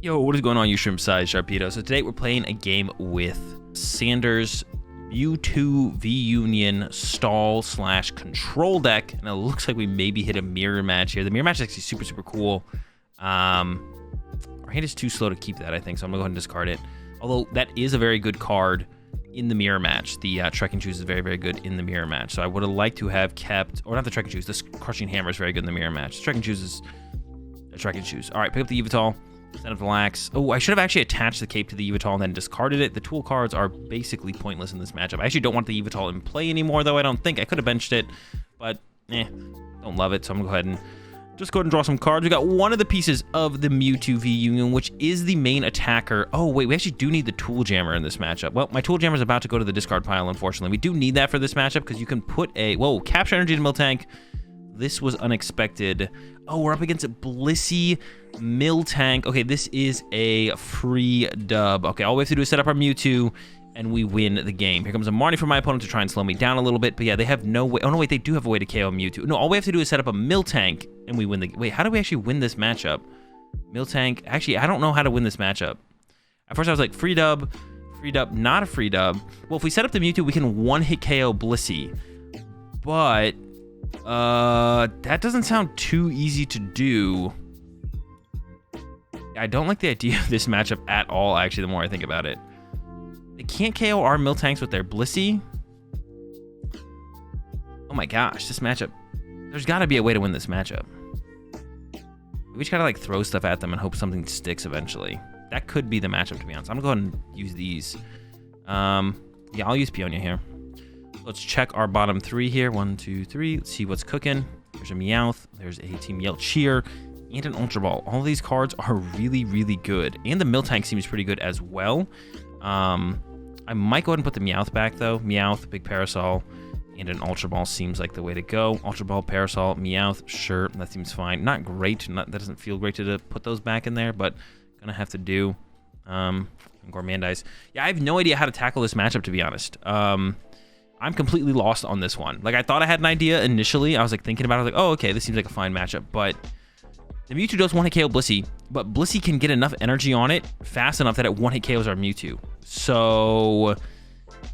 Yo, what is going on, you shrimp size Sharpedo? So today we're playing a game with Sanders Mewtwo V Union stall / control deck, and it looks like we maybe hit a mirror match here. The mirror match is actually super cool. Our hand is too slow to keep that, I think, so I'm gonna go ahead and discard it. Although that is a very good card in the mirror match. The Trekking Shoes is very good in the mirror match. So I would have liked to have kept, or not the Trekking Shoes, this Crushing Hammer is very good in the mirror match. The Trekking Shoes is a Trekking Shoes. All right, pick up the Yveltal. Send up the Lax. Oh, I should have actually attached the cape to the Yveltal and then discarded it. The tool cards are basically pointless in this matchup. I actually don't want the Yveltal in play anymore, though. I don't think. I could have benched it, but don't love it. So I'm going to go ahead and just go ahead and draw some cards. We got one of the pieces of the Mewtwo V Union, which is the main attacker. Oh, wait, we actually do need the Tool Jammer in this matchup. Well, my Tool Jammer is about to go to the discard pile, unfortunately. We do need that for this matchup because you can put a... Whoa, Capture Energy to Miltank. This was unexpected. Oh, we're up against a Blissey Miltank. Okay, this is a free dub. Okay, all we have to do is set up our Mewtwo, and we win the game. Here comes a Marnie from my opponent to try and slow me down a little bit. But yeah, they have no way. Oh, no, wait, they do have a way to KO Mewtwo. No, all we have to do is set up a Miltank, and we win the... Wait, how do we actually win this matchup? Miltank... Actually, I don't know how to win this matchup. At first, I was like, free dub, not a free dub. Well, if we set up the Mewtwo, we can one-hit KO Blissey. But... that doesn't sound too easy to do. I don't like the idea of this matchup at all, actually, the more I think about it. They can't KO our Miltanks with their Blissey. Oh my gosh, this matchup. There's got to be a way to win this matchup. We just got to, like, throw stuff at them and hope something sticks eventually. That could be the matchup, to be honest. I'm going to go ahead and use these. Yeah, I'll use Peonia here. Let's check our bottom three here. 1, 2, 3. Let's see what's cooking. There's a Meowth. There's a Team Yell Cheer. And an Ultra Ball. All of these cards are really good. And the Miltank seems pretty good as well. I might go ahead and put the Meowth back, though. Meowth, Big Parasol, and an Ultra Ball seems like the way to go. Ultra Ball, Parasol, Meowth. Sure, that seems fine. Not great. That doesn't feel great to put those back in there, but gonna have to do. Gourmandize. Yeah, I have no idea how to tackle this matchup, to be honest. I'm completely lost on this one. Like, I thought I had an idea initially. I was, like, thinking about it. Like, oh, okay, this seems like a fine matchup. But the Mewtwo does one-hit KO Blissey. But Blissey can get enough energy on it fast enough that it one-hit KOs our Mewtwo. So,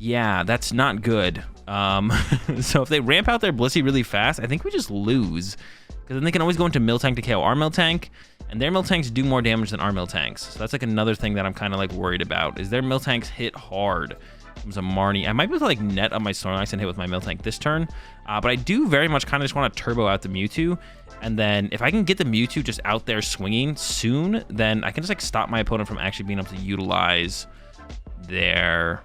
yeah, that's not good. So if they ramp out their Blissey really fast, I think we just lose. Because then they can always go into Miltank to KO our Miltank. And their Miltanks do more damage than our Miltanks. So that's, like, another thing that I'm kind of, like, worried about. Is their Miltanks hit hard. Comes a Marnie. I might be able to, like, net on my Snorlax and hit with my Miltank this turn. But I do very much kind of just want to turbo out the Mewtwo. And then if I can get the Mewtwo just out there swinging soon, then I can just, like, stop my opponent from actually being able to utilize their...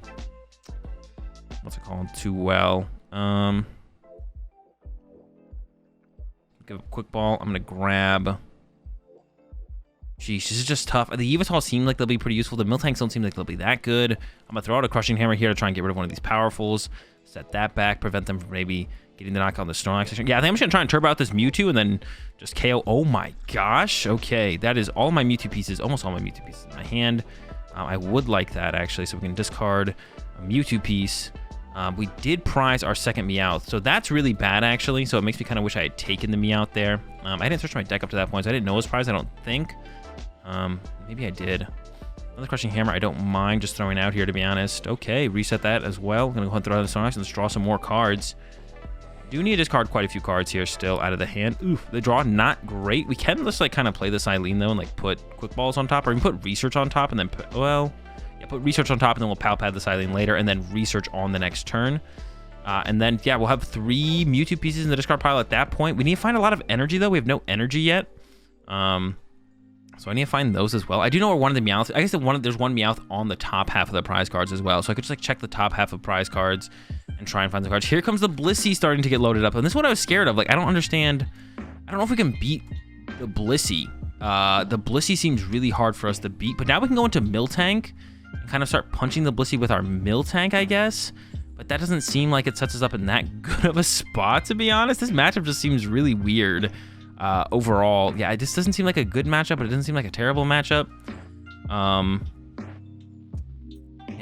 What's it called? Too well. Give a quick ball. I'm going to grab... Jeez, this is just tough. The Yveltal seem like they'll be pretty useful. The Miltanks don't seem like they'll be that good. I'm going to throw out a Crushing Hammer here to try and get rid of one of these Powerfuls. Set that back, prevent them from maybe getting the knock on the Snorlax. Yeah, I think I'm just going to try and turbo out this Mewtwo and then just KO. Oh my gosh. Okay, that is all my Mewtwo pieces, almost all my Mewtwo pieces in my hand. I would like that, actually, so we can discard a Mewtwo piece. We did prize our second Meowth, so that's really bad, actually. So it makes me kind of wish I had taken the Meowth there. I didn't search my deck up to that point, so I didn't know it was prized, I don't think. Maybe I did. Another Crushing Hammer I don't mind just throwing out here, to be honest. Okay, reset that as well. I'm gonna go ahead and throw out the Snorlax and let's draw some more cards. Do need to discard quite a few cards here still out of the hand. Oof, the draw not great. We can just, like, kind of play this Eileen, though, and, like, put Quick Balls on top, or even put Research on top and then put, well, yeah, put Research on top and then we'll Pal Pad the Eileen later and then Research on the next turn. And then, yeah, we'll have 3 Mewtwo pieces in the discard pile at that point. We need to find a lot of energy, though. We have no energy yet. So I need to find those as well. I do know where one of the Meowths... I guess there's one Meowth on the top half of the prize cards as well. So I could just, like, check the top half of prize cards and try and find the cards. Here comes the Blissey starting to get loaded up. And this is what I was scared of. Like, I don't understand... I don't know if we can beat the Blissey. The Blissey seems really hard for us to beat. But now we can go into Miltank and kind of start punching the Blissey with our Miltank, I guess. But that doesn't seem like it sets us up in that good of a spot, to be honest. This matchup just seems really weird. Overall, yeah, it just doesn't seem like a good matchup, but it doesn't seem like a terrible matchup. Yeah,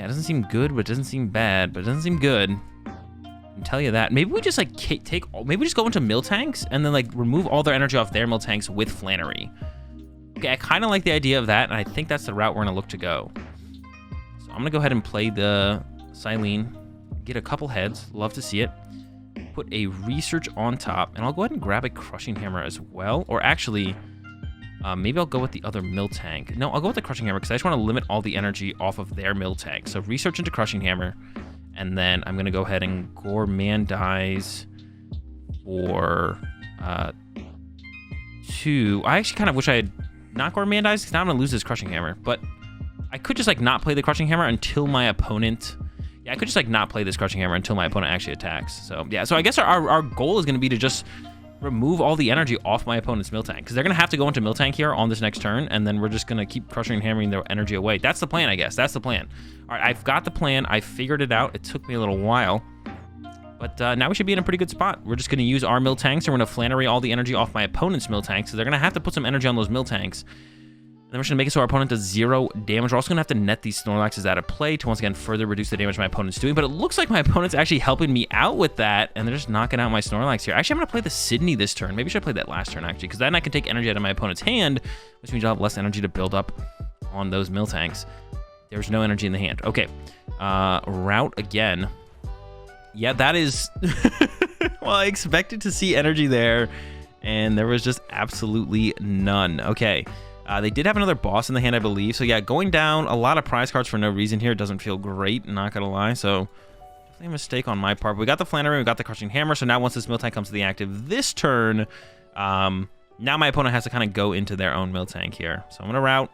it doesn't seem good, but it doesn't seem bad, but it doesn't seem good. I can tell you that. Maybe we just, like, maybe we just go into Miltanks and then, like, remove all their energy off their Miltanks with Flannery. Okay, I kind of like the idea of that, and I think that's the route we're going to look to go. So I'm going to go ahead and play the Silene, get a couple heads, love to see it. Put a Research on top, and I'll go ahead and grab a Crushing Hammer as well. Or actually, maybe I'll go with the other Miltank. No, I'll go with the Crushing Hammer because I just want to limit all the energy off of their Miltank. So Research into Crushing Hammer, and then I'm going to go ahead and Gourmandize for 2. I actually kind of wish I had not Gourmandize because now I'm going to lose this Crushing Hammer. But I could just like not play the Crushing Hammer until my opponent... Yeah, I could just like not play this Crushing Hammer until my opponent actually attacks. So yeah, so I guess our goal is going to be to just remove all the energy off my opponent's Miltank, because they're going to have to go into Miltank here on this next turn, and then we're just going to keep crushing and hammering their energy away. That's the plan, I guess. That's the plan. All right, I've got the plan. I figured it out. It took me a little while, but now we should be in a pretty good spot. We're just going to use our Miltanks, and we're going to Flannery all the energy off my opponent's Miltanks, so they're going to have to put some energy on those Miltanks. Then we're just going to make it so our opponent does 0 damage. We're also going to have to net these Snorlaxes out of play to once again further reduce the damage my opponent's doing. But it looks like my opponent's actually helping me out with that, and they're just knocking out my Snorlax here. Actually, I'm going to play the Sydney this turn. Maybe I should have played that last turn, actually, because then I can take energy out of my opponent's hand, which means I'll have less energy to build up on those Miltanks. There's no energy in the hand. Okay, route again. Yeah, that is... Well, I expected to see energy there, and there was just absolutely none. Okay. They did have another boss in the hand, I believe. So yeah, going down a lot of prize cards for no reason here doesn't feel great, not gonna lie. So definitely a mistake on my part. But we got the Flannery, we got the Crushing Hammer. So now once this Miltank comes to the active this turn, now my opponent has to kind of go into their own Miltank here. So I'm gonna route.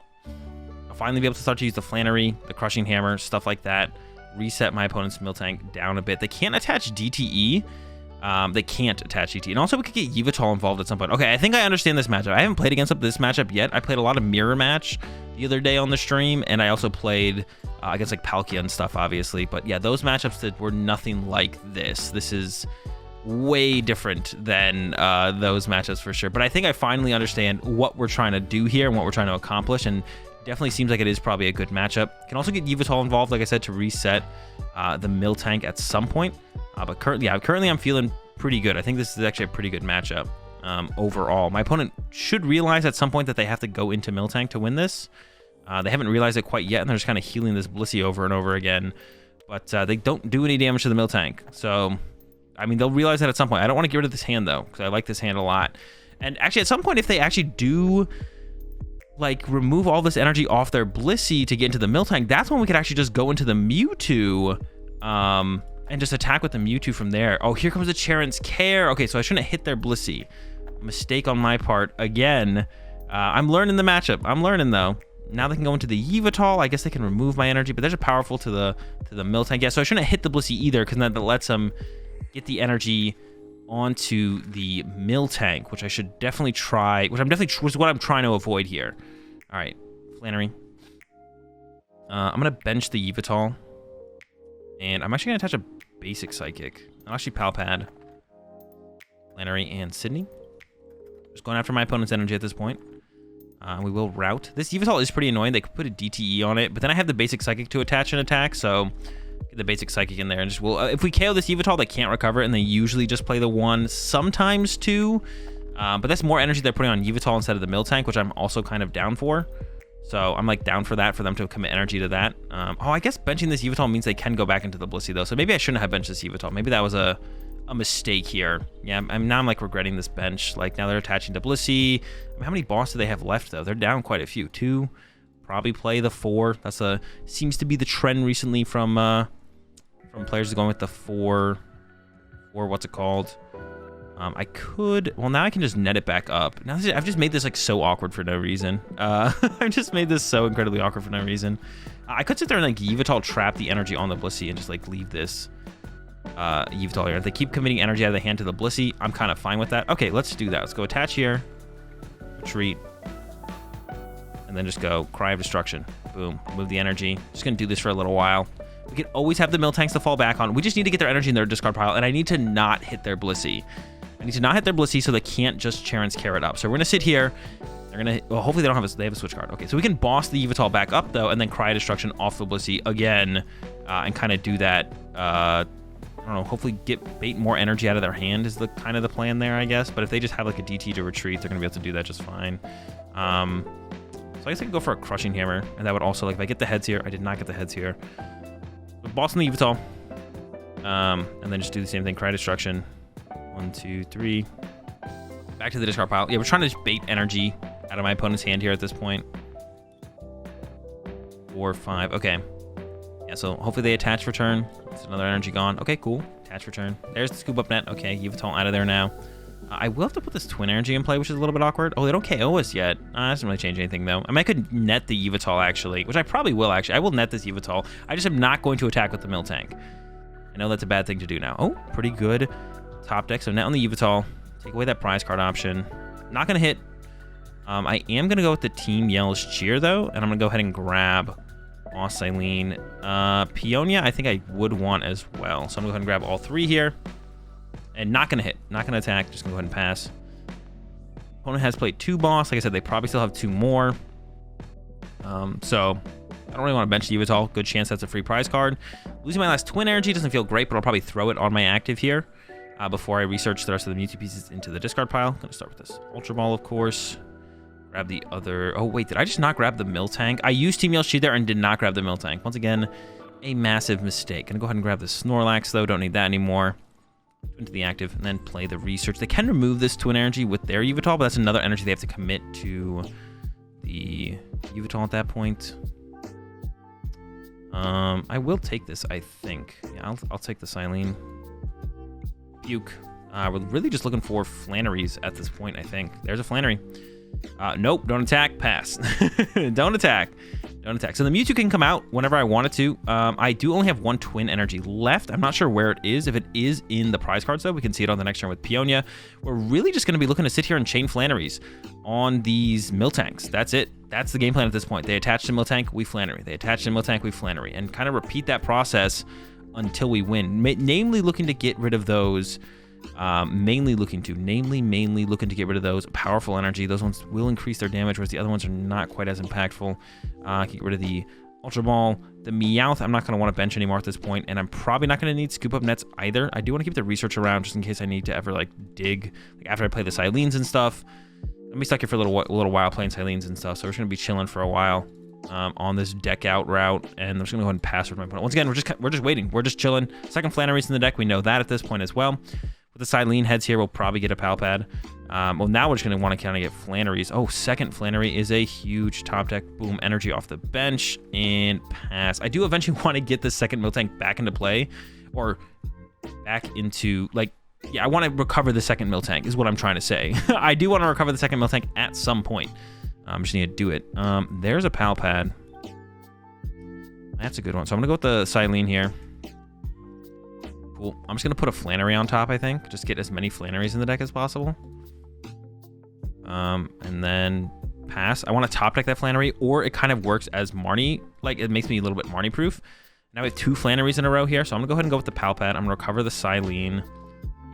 I'll finally be able to start to use the Flannery, the Crushing Hammer, stuff like that. Reset my opponent's Miltank down a bit. They can't attach DTE. They can't attach ET. And also we could get Yveltal involved at some point. Okay, I think I understand this matchup. I haven't played against this matchup yet. I played a lot of Mirror Match the other day on the stream, and I also played against like Palkia and stuff, obviously. But yeah, those matchups that were nothing like this. This is way different than those matchups for sure. But I think I finally understand what we're trying to do here and what we're trying to accomplish, and definitely seems like it is probably a good matchup. Can also get Yveltal involved, like I said, to reset the Miltank at some point. But currently I'm feeling pretty good. I think this is actually a pretty good matchup overall. My opponent should realize at some point that they have to go into Miltank to win this. They haven't realized it quite yet, and they're just kind of healing this Blissey over and over again. But they don't do any damage to the Miltank. So, I mean, they'll realize that at some point. I don't want to get rid of this hand, though, because I like this hand a lot. And actually, at some point, if they actually do... like remove all this energy off their Blissey to get into the Miltank, that's when we could actually just go into the Mewtwo and just attack with the Mewtwo from there. Oh, here comes the Charon's Care. Okay, so I shouldn't have hit their Blissey. Mistake on my part again. I'm learning the matchup. I'm learning though. Now they can go into the Yveltal. I guess they can remove my energy, but there's a powerful to the Miltank. Yeah, so I shouldn't have hit the Blissey either, because then that lets them get the energy onto the Miltank, which I should definitely try, which was what I'm trying to avoid here. All right, Flannery. I'm gonna bench the Yveltal, and I'm actually gonna attach a basic Psychic. I'll actually Palpad, Flannery, and Sydney. Just going after my opponent's energy at this point. We will route. This Yveltal is pretty annoying. They could put a DTE on it, but then I have the basic Psychic to attach and attack, so get the basic Psychic in there, and just will. If we KO this Yveltal, they can't recover it, and they usually just play the 1, sometimes 2. But that's more energy they're putting on Yveltal instead of the Miltank, which I'm also kind of down for. So I'm like down for that, for them to commit energy to that. Oh, I guess benching this Yveltal means they can go back into the Blissey though. So maybe I shouldn't have benched this Yveltal. Maybe that was a mistake here. Yeah, now I'm like regretting this bench. Like now they're attaching to Blissey. I mean, how many bosses do they have left though? They're down quite a few. 2. Probably play the 4. That's seems to be the trend recently from players going with the 4. Or what's it called? I could... Well, now I can just net it back up. Now I've just made this like so awkward for no reason. I've just made this so incredibly awkward for no reason. I could sit there and like Yveltal trap the energy on the Blissey and just like leave this Yveltal here. If they keep committing energy out of the hand to the Blissey, I'm kind of fine with that. Okay, let's do that. Let's go attach here. Retreat. And then just go Cry of Destruction. Boom. Move the energy. Just going to do this for a little while. We can always have the Miltanks to fall back on. We just need to get their energy in their discard pile, and I need to not hit their Blissey. I need to not hit their Blissey so they can't just Charon's Care it up. So we're going to sit here. They're going to... Well, hopefully they have a switch card. Okay, so we can boss the Yveltal back up, though, and then Cry Destruction off the Blissey again, and kind of do that... I don't know, hopefully bait more energy out of their hand is the kind of the plan there, I guess. But if they just have like a DT to retreat, they're going to be able to do that just fine. I guess I could go for a Crushing Hammer, and that would also, like, if I get the heads here, I did not get the heads here. So boss on the Yveltal. And then just do the same thing, Cry Destruction. 1, 2, 3. Back to the discard pile. Yeah, we're trying to just bait energy out of my opponent's hand here at this point. 4, 5. Okay. Yeah, so hopefully they attach for turn. There's another energy gone. Okay, cool. Attach for turn. There's the scoop up net. Okay, Yveltal out of there now. I will have to put this twin energy in play, which is a little bit awkward. Oh, they don't KO us yet. That doesn't really change anything, though. I mean, I could net the Yveltal, actually, which I probably will, actually. I will net this Yveltal. I just am not going to attack with the Miltank. I know that's a bad thing to do now. Oh, pretty good top deck. So net on the Yveltal. Take away that prize card option. Not going to hit. I am going to go with the Team Yell's Cheer, though, and I'm going to go ahead and grab Osylene. Peonia, I think I would want as well. So I'm going to go ahead and grab all 3 here. And not going to hit. Not going to attack. Just going to go ahead and pass. Opponent has played 2 boss. Like I said, they probably still have 2 more. So I don't really want to bench the Yveltal. Good chance that's a free prize card. Losing my last twin energy doesn't feel great, but I'll probably throw it on my active here before I research the rest of the Mewtwo pieces into the discard pile. Going to start with this Ultra Ball, of course. Grab the other... Oh, wait. Did I just not grab the Miltank? I used Team Yell's Cheer there and did not grab the Miltank. Once again, a massive mistake. Going to go ahead and grab the Snorlax, though. Don't need that anymore. Into the active and then play the research. They can remove this twin energy with their Yveltal, but that's another energy they have to commit to the Yveltal at that point. I will take this, I think. Yeah, I'll take the Silene. Puke. We're really just looking for Flanneries at this point, I think. There's a Flannery. Nope, don't attack, pass. Don't attack. Don't attack. So the Mewtwo can come out whenever I want it to. I do only have 1 twin energy left. I'm not sure where it is. If it is in the prize cards, though, we can see it on the next turn with Peonia. We're really just going to be looking to sit here and chain Flanneries on these Miltanks. That's it. That's the game plan at this point. They attach to Miltank, we Flannery. They attach to Miltank, we Flannery. And kind of repeat that process until we win. Namely looking to get rid of those... mainly looking to get rid of those powerful energy. Those ones will increase their damage, whereas the other ones are not quite as impactful. Get rid of the Ultra Ball. The Meowth, I'm not going to want to bench anymore at this point, and I'm probably not going to need scoop up nets either. I do want to keep the research around just in case I need to ever like dig, like after I play the Silenes and stuff. Let me stuck here for a little while playing Silenes and stuff, so we're just going to be chilling for a while on this deck out route, and I'm just going to go ahead and pass with my opponent. Once again, we're just waiting. We're just chilling. Second Flannery's in the deck. We know that at this point as well. With the Silene heads here, we'll probably get a Palpad. Well, now we're just going to want to kind of get Flanneries. Oh, second Flannery is a huge top deck. Boom, energy off the bench and pass. I do eventually want to get the second Miltank back into play, or back into, like, yeah, I want to recover the second Miltank is what I'm trying to say. I do want to recover the second Miltank at some point. I'm just need to do it. There's a Palpad. That's a good one. So I'm going to go with the Silene here. Cool. I'm just going to put a Flannery on top, I think. Just get as many Flanneries in the deck as possible. And then pass. I want to top deck that Flannery, or it kind of works as Marnie. Like, it makes me a little bit Marnie-proof. Now we have 2 Flanneries in a row here, so I'm going to go ahead and go with the Palpad. I'm going to recover the Silene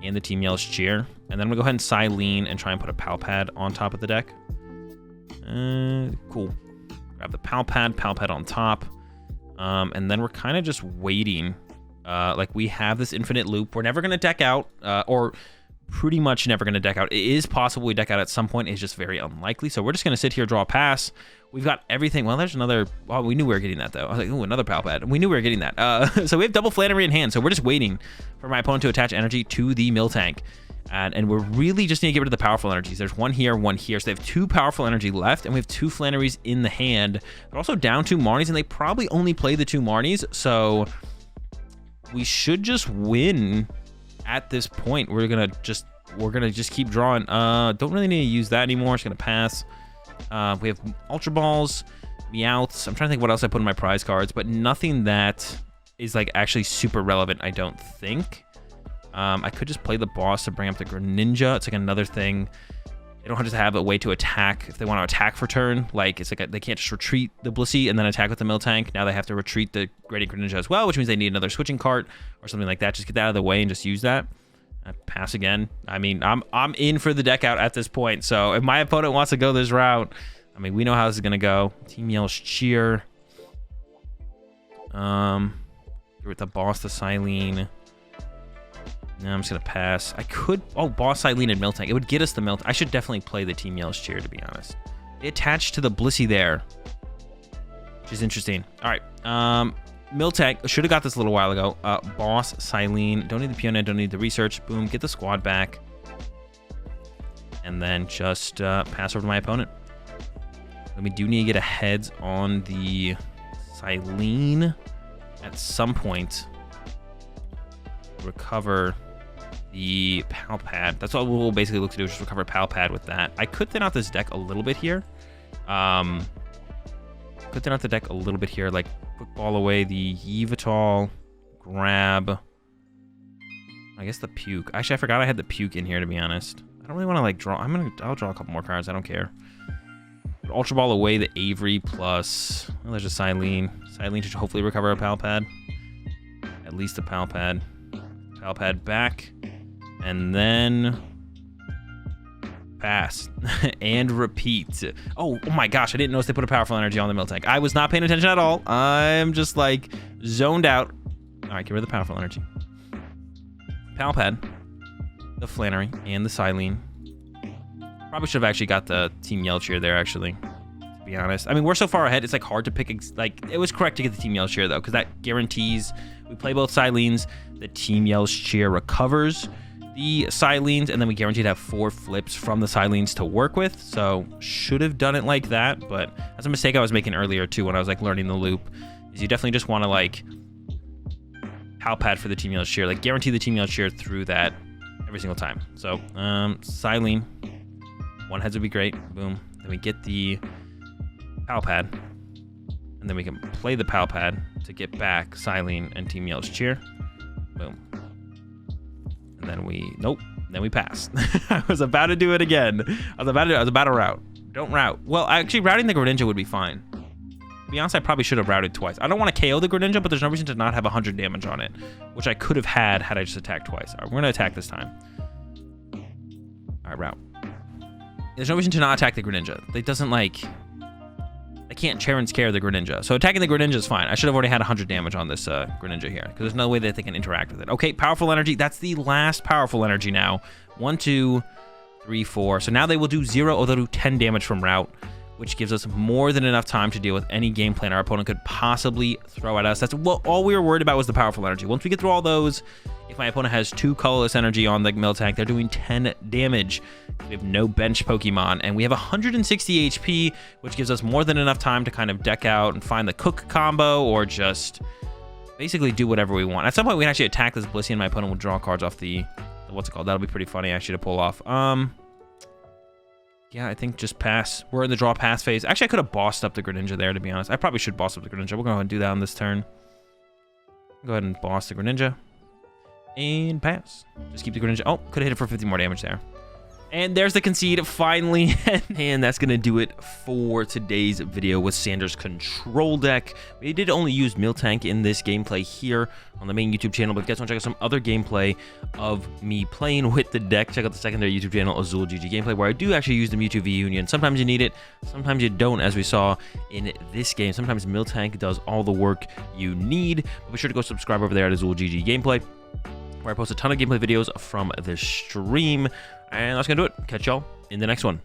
and the Team Yell's Cheer. And then I'm going to go ahead and Silene and try and put a Palpad on top of the deck. Cool. Grab the Palpad on top. And then we're kind of just waiting. Like, we have this infinite loop. We're never going to deck out, or pretty much never going to deck out. It is possible we deck out at some point. It's just very unlikely. So we're just going to sit here, draw a pass. We've got everything. Well, there's another... Oh, we knew we were getting that, though. I was like, ooh, another Palpad. We knew we were getting that. So we have double Flannery in hand. So we're just waiting for my opponent to attach energy to the Miltank. And we're really just need to get rid of the powerful energies. There's one here, one here. So they have 2 powerful energy left, and we have 2 Flanneries in the hand. They're also down 2 Marnies, and they probably only play the 2 Marnies. So we should just win at this point. We're gonna just keep drawing. Don't really need to use that anymore. Just gonna pass. We have Ultra Balls, Meowths. I'm trying to think what else I put in my prize cards, but nothing that is like actually super relevant, I don't think. I could just play the boss to bring up the Greninja. It's like another thing. They don't just have a way to attack if they want to attack for turn. Like, it's like they can't just retreat the Blissey and then attack with the Miltank. Now they have to retreat the Gradient Greninja as well, which means they need another switching cart or something like that. Just get that out of the way and just use that. Pass again. I mean, I'm in for the deck out at this point. So if my opponent wants to go this route, I mean, we know how this is going to go. Team Yell's Cheer. With the boss, the Silene. No, I'm just going to pass. I could... Oh, boss, Silene, and Miltank. It would get us the Miltank. I should definitely play the Team Yell's Cheer, to be honest. They attached to the Blissey there, which is interesting. All right. Miltank, should have got this a little while ago. Boss, Silene, don't need the Pioneer, don't need the research. Boom, get the squad back. And then just pass over to my opponent. Then we do need to get a heads on the Silene at some point. Recover the Pal Pad. That's what we'll basically look to do, is just recover Pal Pad with that. I could thin out this deck a little bit here. Could thin out the deck a little bit here, like quick ball away the Yveltal, grab, I guess the Puke. Actually, I forgot I had the Puke in here, to be honest. I don't really want to like draw. I'll draw a couple more cards. I don't care. But Ultra Ball away the Avery plus. Well, there's a Silene. Silene should hopefully recover a Pal Pad. At least a Pal Pad. Pal Pad back. And then pass and repeat. Oh my gosh, I didn't notice they put a powerful energy on the Miltank. I was not paying attention at all. I'm just like zoned out. All right, get rid of the powerful energy. Pal Pad, the Flannery, and the Silene. Probably should have actually got the Team Yelcheer there, actually, to be honest. I mean, we're so far ahead, it's like hard to pick. Like, it was correct to get the Team Yelcheer though, because that guarantees we play both Silenes. The Team Yelcheer recovers the Silenes, and then we guarantee to have 4 flips from the Silenes to work with. So should have done it like that, but that's a mistake I was making earlier too when I was like learning the loop. Is you definitely just want to like Pal Pad for the Team Yelcheer, like guarantee the Team Yelcheer through that every single time. So Silene, 1 heads would be great. Boom. Then we get the Pal Pad, and then we can play the Pal Pad to get back Silene and Team Yelcheer. Boom. And then then we pass. I was about to do it again. I was about to route. Don't route. Well, actually, routing the Greninja would be fine. To be honest, I probably should have routed twice. I don't want to KO the Greninja, but there's no reason to not have 100 damage on it, which I could have had I just attacked twice. All right, we're going to attack this time. All right, route. There's no reason to not attack the Greninja. It doesn't like... I can't Charon Scare the Greninja. So attacking the Greninja is fine. I should have already had 100 damage on this Greninja here, because there's no way that they can interact with it. Okay, powerful energy. That's the last powerful energy now. 1, 2, 3, 4. So now they will do 0, or they'll do 10 damage from route, which gives us more than enough time to deal with any game plan our opponent could possibly throw at us. That's all we were worried about, was the powerful energy. Once we get through all those, if my opponent has 2 colorless energy on the Miltank, they're doing 10 damage. We have no bench Pokemon, and we have 160 HP, which gives us more than enough time to kind of deck out and find the Cook combo, or just basically do whatever we want. At some point, we can actually attack this Blissey, and my opponent will draw cards off the what's it called? That'll be pretty funny actually to pull off. Yeah, I think just pass. We're in the draw pass phase. Actually, I could have bossed up the Greninja there, to be honest. I probably should boss up the Greninja. We'll go ahead and do that on this turn. Go ahead and boss the Greninja. And pass. Just keep the Greninja. Oh, could have hit it for 50 more damage there. And there's the concede finally. And that's going to do it for today's video with Sanders' control deck. We did only use Miltank in this gameplay here on the main YouTube channel, but if you guys want to check out some other gameplay of me playing with the deck, check out the secondary YouTube channel, AzulGG Gameplay, where I do actually use the Mewtwo V Union. Sometimes you need it, sometimes you don't, as we saw in this game. Sometimes Miltank does all the work you need. But be sure to go subscribe over there at AzulGG Gameplay, where I post a ton of gameplay videos from the stream. And that's going to do it. Catch y'all in the next one.